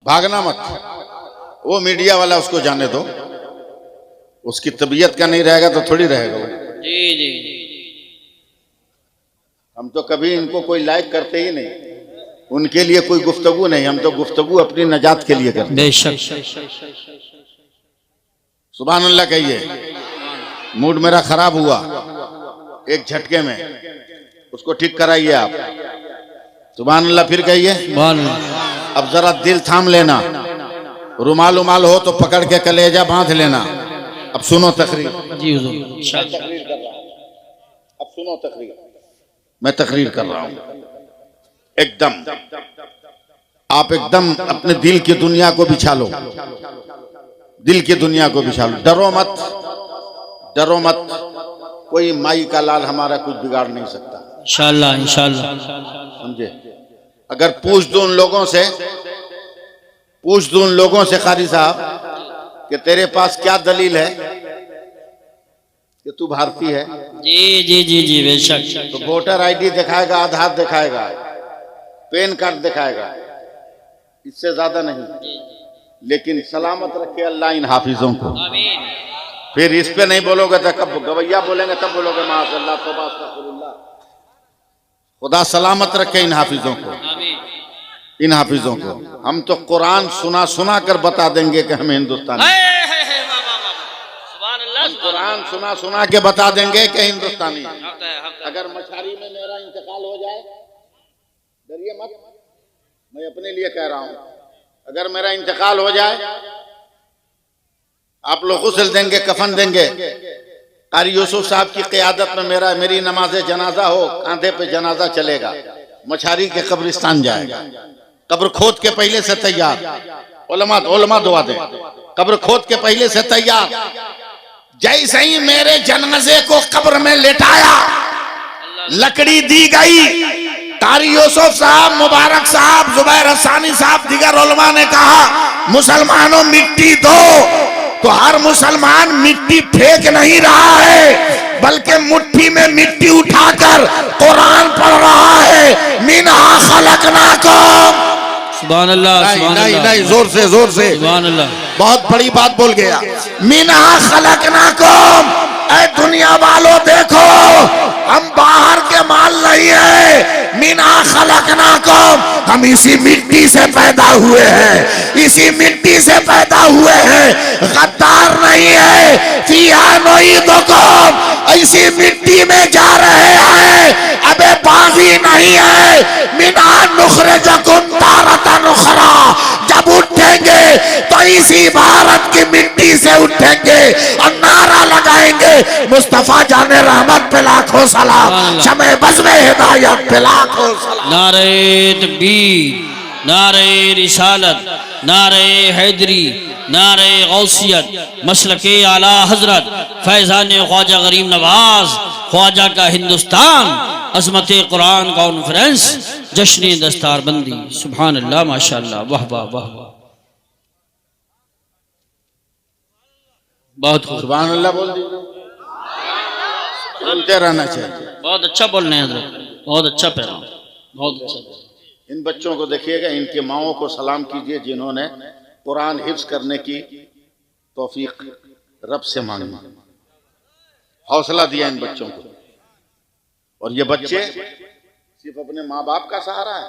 भागना मत, वो मीडिया वाला उसको जाने दो, उसकी तबीयत का नहीं रहेगा तो थोड़ी रहेगा वो। जी जी, हम तो कभी इनको कोई लाइक करते ही नहीं, उनके लिए कोई गुफ्तगू नहीं, हम तो गुफ्तगू अपनी नजात के लिए करते हैं। बेशक। सुभान अल्लाह कहिए। मूड मेरा खराब हुआ एक झटके में, उसको ठीक कराइए आप। सुभान अल्लाह फिर कहिए। अब जरा दिल थाम लेना, रुमाल उमाल हो तो पकड़ के कलेजा बांध लेना। अब सुनो तकरीर। जी तकरीर कर रहा हूं, अब सुनो तकरीर। मैं तकरीर कर रहा हूं एकदम, आप एकदम अपने दिल की दुनिया को बिछा लो, दिल की दुनिया को बिछा लो। डरो मत, डरो मत, कोई माई का लाल हमारा कुछ बिगाड़ नहीं सकता इंशाअल्लाह इंशाअल्लाह। समझे। अगर पूछ दूं उन लोगों से, पूछ दूं उन लोगों से कारी साहब कि तेरे पास क्या दलील है कि तू भारतीय है? जी जी जी जी बेशक। तो वोटर आईडी दिखाएगा, आधार दिखाएगा, पैन कार्ड दिखाएगा, इससे ज्यादा नहीं। लेकिन सलामत रखे अल्लाह इन हाफिजों को। फिर इस पे नहीं बोलोगे तो कब गवैया बोलेंगे तब बोलोगे माशअल्लाह तौबा अस्तगफिरुल्लाह। खुदा सलामत रखे इन हाफिजों को, इन हाफिजों को। हम तो कुरान सुना सुना कर बता देंगे कि हम हिंदुस्तानी, कुरान सुना सुना के बता देंगे कि हिंदुस्तानी। अगर मछारी में मेरा इंतकाल हो जाए, डरिए मत, मैं अपने लिए कह रहा हूं, अगर मेरा इंतकाल हो जाए आप लोग गुस्ल देंगे, कफन देंगे। कारी यूसुफ साहब की क़ियादत में मेरी नमाज जनाजा हो, कांधे पे जनाजा चलेगा, मछारी के कब्रिस्तान जाएगा, कब्र खोद के पहले से तैयार। उलमा दुआ दें, कब्र खोद के पहले से तैयार। जैसे ही मेरे जनाजे को कब्र में लेटाया, लकड़ी दी गई, कारी यूसुफ साहब, मुबारक साहब, जुबैर हसानी साहब, दीगर उलमा ने कहा मुसलमानों मिट्टी दो, तो हर मुसलमान मिट्टी फेंक नहीं रहा है, बल्कि मुट्ठी में मिट्टी उठाकर कुरान पढ़ रहा है। मिनहा खलकनाकुम। सुभान अल्लाह, नहीं, जोर से जोर से, सुभान अल्लाह। बहुत बड़ी बात बोल गया। मिनहा खलकनाकुम। ऐ दुनिया वालों देखो, हम बाहर के माल नहीं है। मिनहा खलकनाकुम, हम इसी मिट्टी से पैदा हुए हैं, इसी मिट्टी से पैदा हुए हैं, गद्दार नहीं है। फिहा नुईदुकुम, इसी मिट्टी में जा रहे हैं, अबे बागी नहीं है। मिनहा नुखरिजुकुम तारतन उखरा, जब उठेंगे तो इसी भारत की मिट्टी से उठेंगे और नारा लगाएंगे मुस्तफा जाने रहमत पे लाखों सलाम, शमे बज़्म हिदायत पे लाखों सलाम। नारे तकबीर, नारे रिसालत, नारे हैदरी, नारे गौसियत, मसलके आला हजरत फैजान ख्वाजा गरीब नवाज ख्वाजा का हिंदुस्तान, अजमत कुरान कॉन्फ्रेंस, जश्न दस्तारबंदी। सुभान अल्लाह, माशाअल्लाह, वाह वाह वाह वाह, बहुत खूब। सुभान अल्लाह बोल दीजिए, बोलते रहना चाहिए। बहुत अच्छा बोल रहे हैं हजरत, बहुत अच्छा पैगाम, बहुत अच्छा। इन बच्चों को देखिएगा, इनके माओं को सलाम कीजिए जिन्होंने कुरान हिफ्ज करने की तौफीक रब से मांगी, हौसला दिया इन बच्चों को। और ये बच्चे सिर्फ अपने माँ बाप का सहारा है।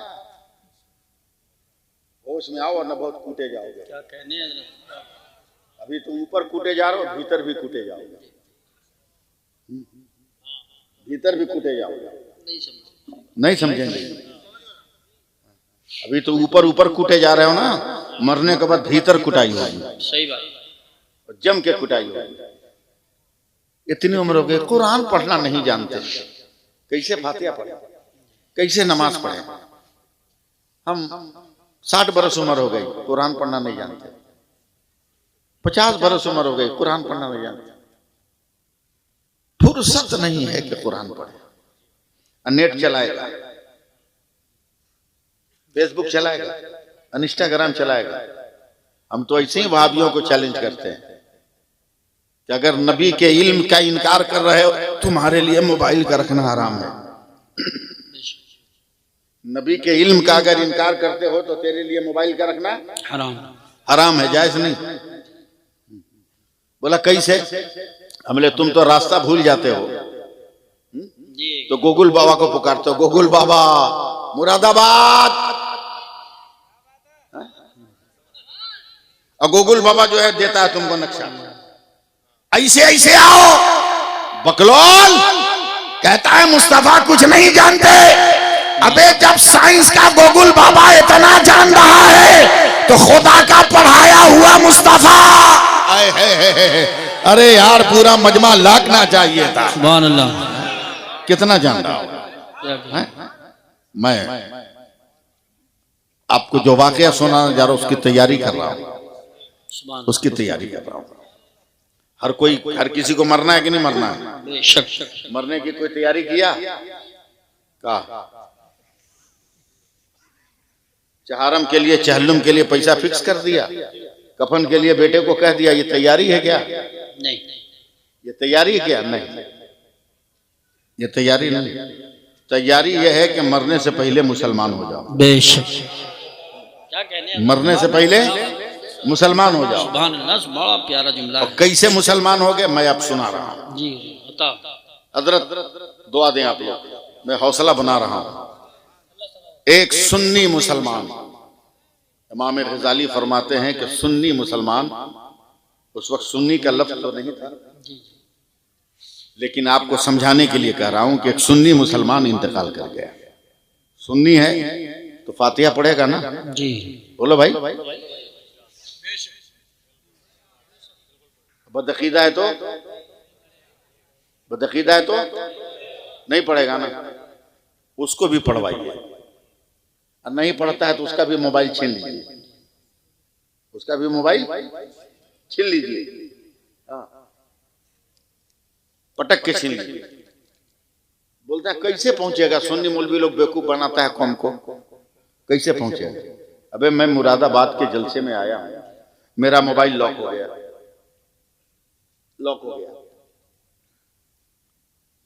होश में आओ और न बहुत कूटे जाओगे। क्या कहने हैं, अभी तो ऊपर कूटे जा रहे हो, भीतर भी कूटे जाओगे, भीतर भी कूटे जाओगे। नहीं समझेंगे। अभी तो ऊपर ऊपर कूटे जा रहे हो ना, मरने के बाद भीतर कुटाई होगी। सही बात, जम के कुटाई होगी। इतनी उम्र हो गई, कुरान पढ़ना नहीं जानते, कैसे फातिहा पढ़े, कैसे नमाज पढ़े। हम 60 बरस उम्र हो गई, कुरान पढ़ना नहीं जानते। 50 बरस उम्र हो गई, कुरान पढ़ना नहीं जानते। फुर्सत नहीं है कि कुरान पढ़े। नेट चलाएगा, फेसबुक चलाएगा, इंस्टाग्राम चलाएगा। हम तो ऐसे ही वहाबियों को चैलेंज करते हैं कि अगर नबी के इल्म का इनकार कर रहे हो, तुम्हारे लिए मोबाइल का रखना हराम है। नबी के इल्म का अगर इनकार करते हो तो तेरे लिए मोबाइल का रखना हराम हराम है, जायज नहीं। बोला कैसे? हमले तुम तो रास्ता भूल जाते हो, तो गोकुल बाबा को पुकारते हो, गोकुल बाबा मुरादाबाद, और गोकुल बाबा जो है देता है तुमको नक्शा, ऐसे ऐसे आओ। बकलोल कहता है मुस्तफा कुछ नहीं जानते। अबे जब साइंस का गोकुल बाबा इतना जान रहा है तो खुदा का पढ़ाया हुआ मुस्तफा, अरे यार पूरा मजमा लाखना चाहिए था। सुभान अल्लाह, कितना जान रहा होगा। मैं आपको जो वाकया सुनाने जा रहा हूं उसकी तैयारी कर रहा हूं, उसकी तैयारी कर रहा हूं। हर किसी को मरना है कि नहीं मरना है? बेशक। मरने की कोई तैयारी किया? कहा चहारम के लिए चहल्लुम के लिए पैसा फिक्स कर दिया, कफन के लिए बेटे को कह दिया। ये तैयारी है क्या? नहीं। ये तैयारी है क्या? नहीं, ये तैयारी नहीं। तैयारी ये है कि मरने से पहले मुसलमान हो जाओ। बेशक। क्या कहने हैं? मरने से पहले मुसलमान हो जाओ। सुभान अल्लाह, बड़ा प्यारा जुमला है। कैसे मुसलमान हो गए मैं अब सुना रहा हूँ। जी बता। हजरत दुआ दें आप लोग, मैं हौसला बना रहा हूँ। एक सुन्नी मुसलमान, इमाम गजाली फरमाते हैं कि सुन्नी मुसलमान, उस वक्त सुन्नी का लफ्ज तो नहीं था, लेकिन आपको समझाने के लिए कह रहा हूं कि एक सुन्नी मुसलमान इंतकाल कर गया। सुन्नी है तो फातिहा पढ़ेगा ना? जी बोलो भाई। बदअकीदा है तो नहीं पढ़ेगा ना, उसको भी पढ़वाइए। और नहीं पढ़ता है तो उसका भी मोबाइल छीन लीजिए, उसका भी मोबाइल छीन लीजिए, पटक के छीन लीजिए। बोलता है कैसे पहुंचेगा? सुन्नी मौलवी लोग बेवकूफ बनाता है कौम को, कैसे पहुंचेगा? अबे मैं मुरादाबाद के जलसे में आया हूं, मेरा मोबाइल लॉक हो गया।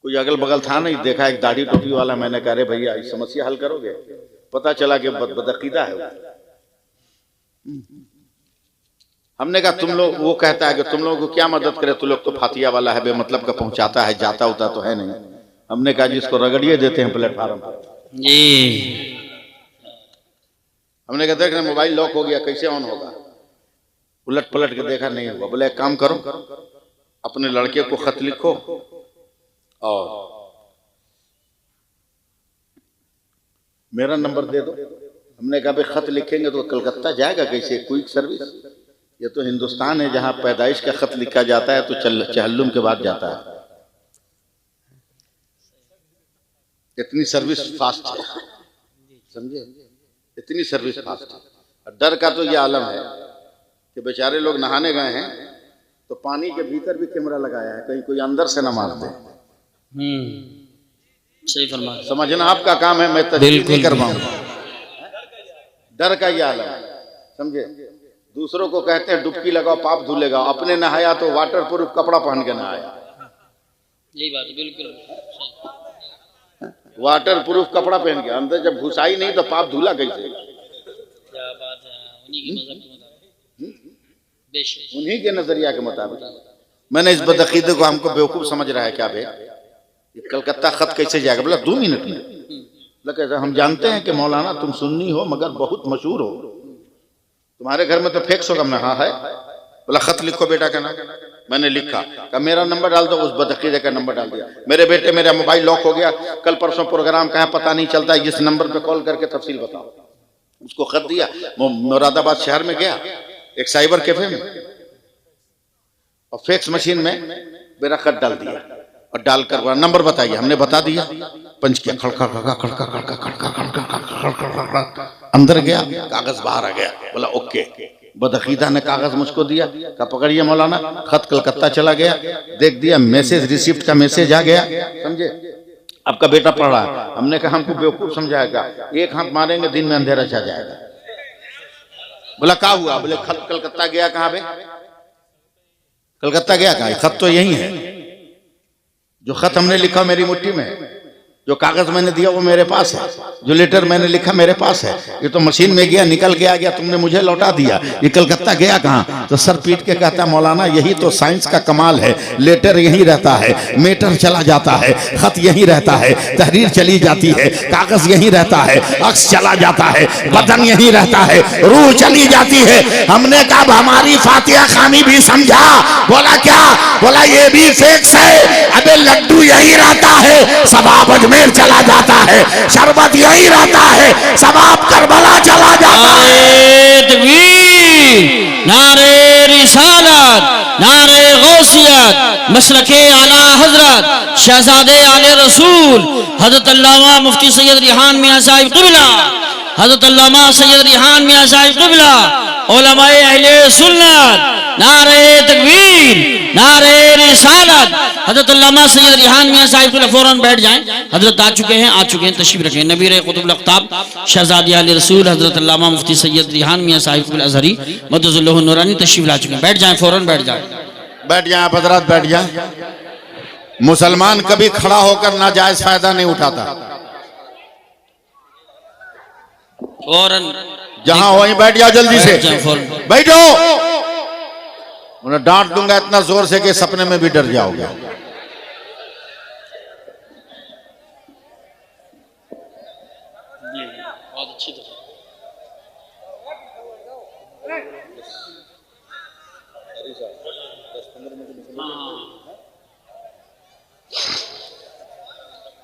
कोई अगल बगल था नहीं, देखा एक दाढ़ी टोपी वाला, मैंने कहा अरे भैया इस समस्या हल करोगे? पता चला कि बदअकीदा है। हमने कहा तुम लोग, वो कहता है कि तुम लोगों को क्या मदद करे, तुम लोग तो फातिया वाला है, बेमतलब का पहुंचाता है, जाता होता तो है नहीं। हमने कहा जिसको रगड़िए देते हैं प्लेटफार्म पर। जी हमने कहा देख मोबाइल लॉक हो गया, कैसे ऑन होगा? उलट पलट के देखा, नहीं हुआ। बोले एक काम करो, अपने लड़के को खत लिखो और मेरा नंबर दे दो। हमने कहा भाई खत लिखेंगे तो कलकत्ता जाएगा कैसे? क्विक सर्विस, ये तो हिंदुस्तान है जहां पैदाइश का खत लिखा जाता है तो चहल्लुम के बाद जाता है। इतनी सर्विस फास्ट है, समझे? इतनी सर्विस फास्ट है। डर का तो ये आलम है कि बेचारे लोग नहाने गए हैं तो पानी के भीतर भी कैमरा लगाया है, कहीं कोई अंदर से न मार दे। सही फरमा। समझना आपका काम है, मैं तस्दीक नहीं कर पाऊंगा। डर का ये आलम है, समझे? दूसरों को कहते हैं डुबकी लगाओ पाप धुलेगा, अपने नहाया तो वाटर प्रूफ कपड़ा पहन के नहाया। यही बात है, बिल्कुल वाटर प्रूफ कपड़ा पहन के, अंदर जब घुसाई नहीं तो पाप धुला कैसे? क्या बात है, उन्हीं के मज़हब के मुताबिक, बेशक उन्हीं के नजरिया के मुताबिक। मैंने इस बदअकीदे को हमको बेवकूफ समझ रहा है क्या बे? ये कलकत्ता खत कैसे जाएगा? बोला 2 मिनट में। लगा हम जानते हैं कि मौलाना तुम सुन्नी हो मगर बहुत मशहूर हो, तुम्हारे घर में तो फैक्स होगा। हमने हाँ है। बोला खत लिखो बेटा का नाम। मैंने लिखा, कहा मेरा नंबर डाल दो। उस बदअकीदे का नंबर डाल दिया। मेरे बेटे मेरा मोबाइल लॉक हो गया, कल परसों प्रोग्राम कहाँ पता नहीं चलता, इस नंबर पे कॉल करके तफसील बताओ। उसको खत दिया, मुरादाबाद शहर में गया एक साइबर कैफे में और फैक्स मशीन में मेरा खत डाल दिया और डालकर नंबर बताइए। हमने बता दिया, पंच किया, खड़का खड़का खड़का खड़का खड़का खड़का खड़का, अंदर गया, कागज बाहर आ गया। बोला ओके। बदअकीदा ने कागज मुझको दिया, कहा पकड़िए मौलाना, खत कलकत्ता चला गया। देख दिया मैसेज, रिसिप्ट का मैसेज आ गया, समझे? आपका बेटा पढ़ रहा है। हमने कहा हमको बेवकूफ समझाएगा, एक हाथ मारेंगे दिन में अंधेरा छा जाएगा। बोला क्या हुआ? बोले खत कलकत्ता गया। कहाँ पे कलकत्ता गया? कहाँ? खत तो यही है, जो खत हमने लिखा मेरी मुट्ठी में। जो कागज मैंने दिया वो मेरे पास है, जो लेटर मैंने लिखा मेरे पास है। ये तो मशीन में गया, निकल के आ गया, तुमने मुझे लौटा दिया। ये कलकत्ता गया कहाँ? तो सर पीट के कहता मौलाना यही तो साइंस का कमाल है, लेटर यहीं रहता है, मेटर चला जाता है, खत यहीं रहता है, तहरीर चली जाती है, कागज यहीं रहता है, अक्स चला जाता है, बदन यहीं रहता है, रूह चली जाती है। हमने कहा हमारी फातिहा खानी भी समझा। बोला क्या? बोला ये भी फिक्स है। अबे लड्डू यहीं रहता है, सबाब अजमेर चला जाता है, शरबत यहीं रहता है, सबाब करबला चला जाता है। नारे तकबीर, नारे रिसालत, नारे गौसियत, मसलके आला हजरत शहजादे आले रसूल हजरत अल्लामा मुफ्ती सैयद रिहान मियां साहिब क़िबला, हजरत अल्लामा सैयद रिहान मियां साहिब क़िबला, उलमाए अहले सुन्नत, नारे तकबीर, नारे रिसालत, हजरत अल्लामा सैयद रिहान मियां साहिब क़िबला। फौरन बैठ जाएं, हजरत आ चुके हैं, तशरीफ रखें। नबीर कुतुब अख्ताब शहजादी आले रसूल हजरत अल्लामा मुफ्ती सैयद रिहान मियां साहिब क़िबला अज़हरी मददुल्लाह नूरानी तशरीफ ला चुके हैं। बैठ जाएं, फौरन बैठ जाएं, बैठ जाए आप हजरात, बैठ जाए। मुसलमान कभी खड़ा होकर नाजायज फायदा नहीं उठाता, फौरन जहां वहीं बैठ जाओ, जल्दी से बैठो। उन्हें डांट दूंगा इतना जोर से कि सपने में भी डर जाओगे।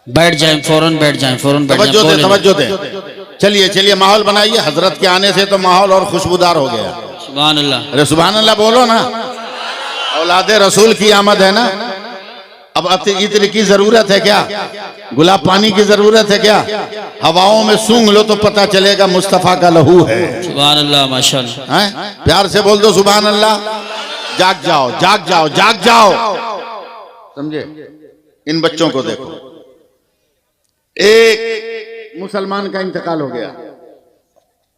बैठ जाएं, फौरन बैठ जाएं, फौरन बैठ जाएं। तवज्जो दे, तवज्जो दे। चलिए चलिए माहौल बनाइए। हजरत के आने से तो माहौल और खुशबूदार हो गया। सुभान अल्लाह, अरे सुभान अल्लाह बोलो ना। औलादे रसूल की आमद है ना। अब इत्र की जरूरत है क्या? गुलाब पानी की जरूरत है क्या? हवाओं में सूंघ लो तो पता चलेगा मुस्तफा का लहू है। सुभान अल्लाह, माशाअल्लाह। हैं? प्यार से बोल दो सुभान अल्लाह। जाग जाओ, जाग जाओ, जाग जाओ। समझे? इन बच्चों को देखो, एक मुसलमान का इंतकाल हो गया।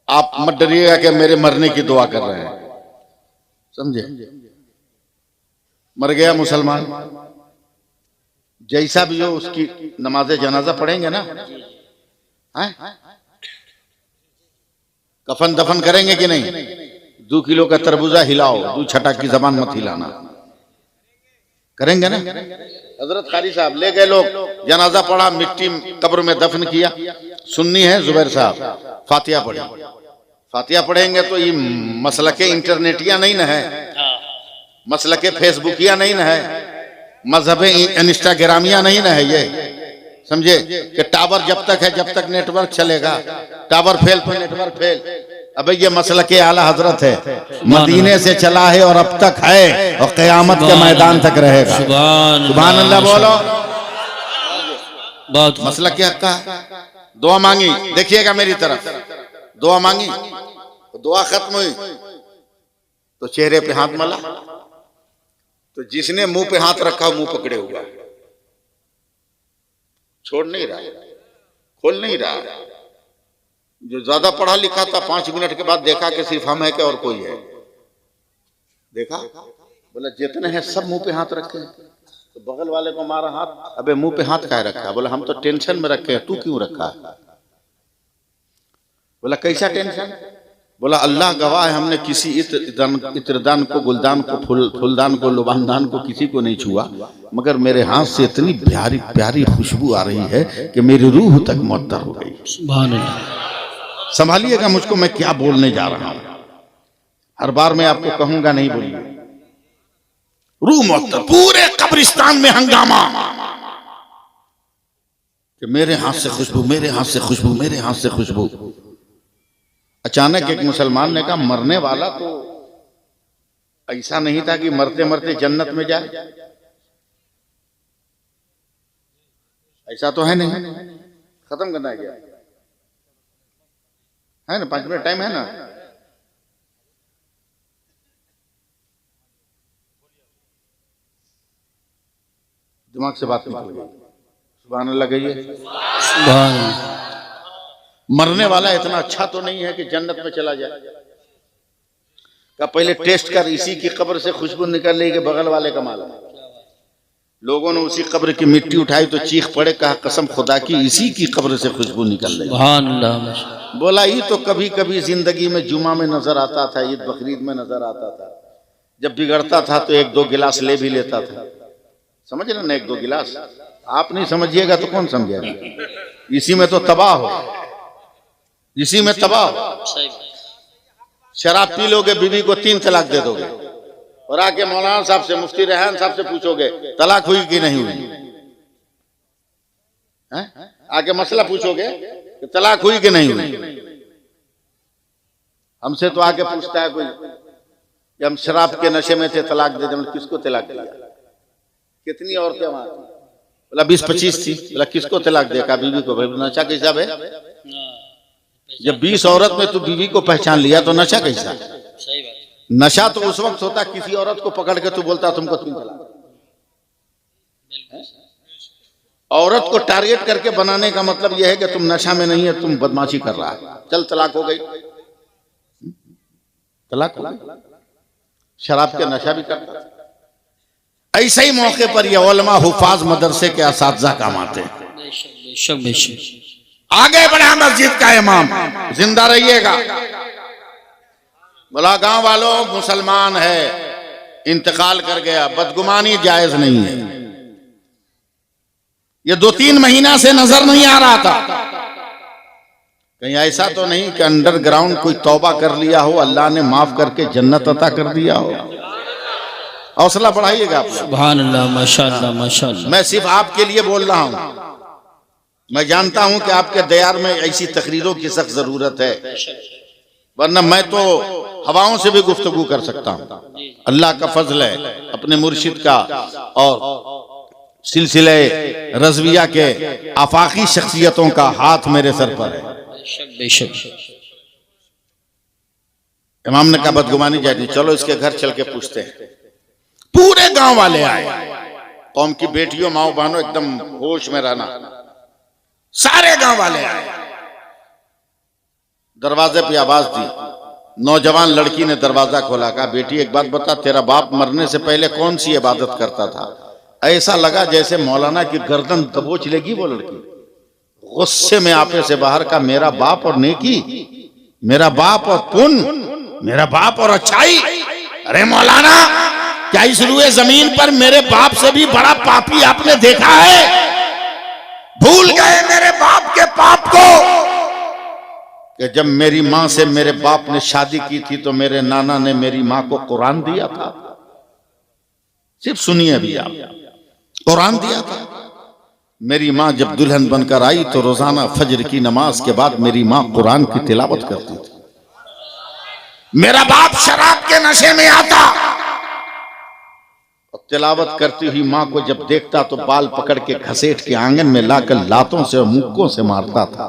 आप मत डरिएगा कि मेरे मरने की दुआ कर रहे हैं, समझे? मर गया मुसलमान, जैसा भी हो उसकी नमाज जनाजा पढ़ेंगे ना, हैं? कफन दफन करेंगे कि नहीं? 2 किलो का तरबूजा हिलाओ, 2 छटा की जबान मत हिलाना, करेंगे ना? हजरत कारी साहब ले गए लोग, जनाजा पढ़ा, मिट्टी कब्र में दफन किया। सुन्नी है जुबैर साहब, फातिहा पढ़ी। फातिहा पढ़ेंगे तो ये मसलके इंटरनेटिया नहीं ना है, मसलके फेसबुकिया नहीं ना है, मजहब इंस्टाग्रामिया नहीं ना है ये, समझे? कि टावर जब तक है जब तक नेटवर्क चलेगा, टावर फेल तो नेटवर्क फेल। अबे ये मसलके आला हजरत है, मदीने से चला है और अब तक है और क़यामत के मैदान तक रहेगा। सुभान अल्लाह बोलो। बहुत मसलक क्या का दुआ मांगी, देखिएगा मेरी तरफ, दुआ मांगी, दुआ खत्म हुई तो चेहरे पे हाथ मला, तो जिसने मुंह पे हाथ रखा मुंह पकड़े हुआ, छोड़ नहीं रहा, खोल नहीं रहा। जो ज्यादा पढ़ा लिखा था 5 मिनट के बाद देखा कि सिर्फ हम है क्या और कोई है, देखा, बोला जितने हैं सब मुंह पे हाथ रखे। तो बगल वाले को मारा हाथ, अबे मुंह पे हाथ काहे रखा? बोला हम तो टेंशन में रखे हैं, तू क्यों रखा है? बोला कैसा टेंशन? बोला अल्लाह गवाह है, हमने किसी इत्रदान को, गुलदान को, फूलदान को, लुबानदान को किसी को नहीं छुआ, मगर मेरे हाथ से इतनी प्यारी प्यारी खुशबू आ रही है कि मेरी रूह तक मुअत्तर हो गई। सुभान अल्लाह। संभालिएगा मुझको, मैं क्या बोलने जा रहा हूं। हर बार मैं आपको कहूंगा नहीं बोलिए। रूह मुअत्तर, पूरे कब्रिस्तान में हंगामा कि मेरे हाथ से खुशबू, मेरे हाथ से खुशबू, मेरे हाथ से खुशबू। अचानक एक मुसलमान ने कहा मरने वाला तो ऐसा नहीं था कि मरते मरते जन्नत में जाए, ऐसा तो है नहीं। खत्म करना है क्या? है ना, 5 मिनट टाइम है ना। दिमाग से बात निकल गई। सुभान अल्लाह कहिए। मरने वाला इतना अच्छा तो नहीं है कि जन्नत में चला जाए। का पहले टेस्ट कर, इसी की कब्र से खुशबू निकल रही कि बगल वाले का माल है। लोगों ने उसी कब्र की मिट्टी उठाई तो चीख पड़े, कहा कसम खुदा की इसी की कब्र से खुशबू निकल रही। सुभान अल्लाह। बोला ये तो कभी कभी जिंदगी में जुमा में नजर आता था, ईद बकरीद में नजर आता था, जब बिगड़ता था तो एक दो गिलास ले भी लेता था। समझ रहे ना, एक दो गिलास। आप नहीं समझिएगा तो कौन समझेगा? इसी में तो तबाह हो, इसी में तबाह हो। शराब पी लोगे, बीवी को 3 तलाक दे दोगे और आके मौलाना साहब से, मुफ्ती रेहान साहब से पूछोगे तलाक हुई कि नहीं हुई है? आके मसला पूछोगे कि तलाक हुई कि नहीं हुई। हमसे तो आके पूछता है कोई कि हम शराब के नशे में थे, तलाक दे दें। किसको तलाक दिया? कितनी औरतें वहां थी? बोला 20-25 थी। बोला किसको तलाक दिया? बीवी को। भाई नशा कैसा है? जब 20 औरत में तू बीवी को पहचान लिया तो नशा कैसा? सही बात। नशा तो उस वक्त होता किसी औरत को पकड़ के तू बोलता तुमको 3 तलाक। औरत को टारगेट करके बनाने का मतलब यह है कि तुम नशा में नहीं है, तुम बदमाशी कर रहा है, चल तलाक हो गई, तलाक हो गई। शराब के नशा भी करता था। ऐसे ही मौके पर ये उलमा हुफाज मदरसे के असातिज़ा काम आते हैं। बेशक बेशक। आगे बढ़ा मस्जिद का इमाम, जिंदा रहिएगा। बोला गांव वालों मुसलमान है, इंतकाल कर गया, बदगुमानी जायज नहीं है। ये 2-3 महीना से नजर नहीं आ रहा था। कहीं ऐसा तो नहीं कि अंडरग्राउंड कोई तौबा कर लिया हो, अल्लाह ने माफ करके जन्नत अता कर दिया हो। हौसला बढ़ाइएगा आप। सुभान अल्लाह, माशाअल्लाह माशाअल्लाह। मैं सिर्फ आपके लिए बोल रहा हूं। मैं जानता हूं कि आपके दयार में ऐसी तकरीरों की सख्त जरूरत है, वरना मैं तो हवाओं से भी गुफ्तगू कर सकता हूं। अल्लाह का फजल है, अपने मुर्शिद का और सिलसिले रज़विया के आफाकी शख्सियतों का हाथ मेरे सर पर है। बेशक। इमाम ने कहा बदगुमानी जाती, चलो इसके घर चल के पूछते हैं। पूरे गांव वाले आए, कौम की बेटियों, माओ बहनों, एकदम होश में रहना। सारे गांव वाले आए, दरवाजे पे आवाज दी। नौजवान लड़की ने दरवाजा खोला, कहा बेटी एक बात बता, तेरा बाप मरने से पहले कौन सी इबादत करता था? ऐसा लगा जैसे मौलाना की गर्दन दबोच लेगी वो लड़की। गुस्से में आपे से बाहर का, मेरा बाप और नेकी, मेरा बाप और पुण्य, मेरा बाप और अच्छाई। अरे मौलाना, क्या इस रुए जमीन पर मेरे बाप से भी बड़ा पापी आपने देखा है? भूल गए मेरे बाप के पाप को कि जब मेरी मां से मेरे बाप ने शादी की थी तो मेरे नाना ने मेरी मां को कुरान दिया था। सिर्फ सुनिए अभी आप, कुरान दिया था। मेरी मां जब दुल्हन बनकर आई तो रोजाना फजर की नमाज के बाद मेरी मां कुरान की तिलावत करती थी। मेरा बाप शराब के नशे में आता और तिलावत करती हुई मां को जब देखता तो बाल पकड़ के घसीट के आंगन में लाकर लातों से और मुक्कों से मारता था।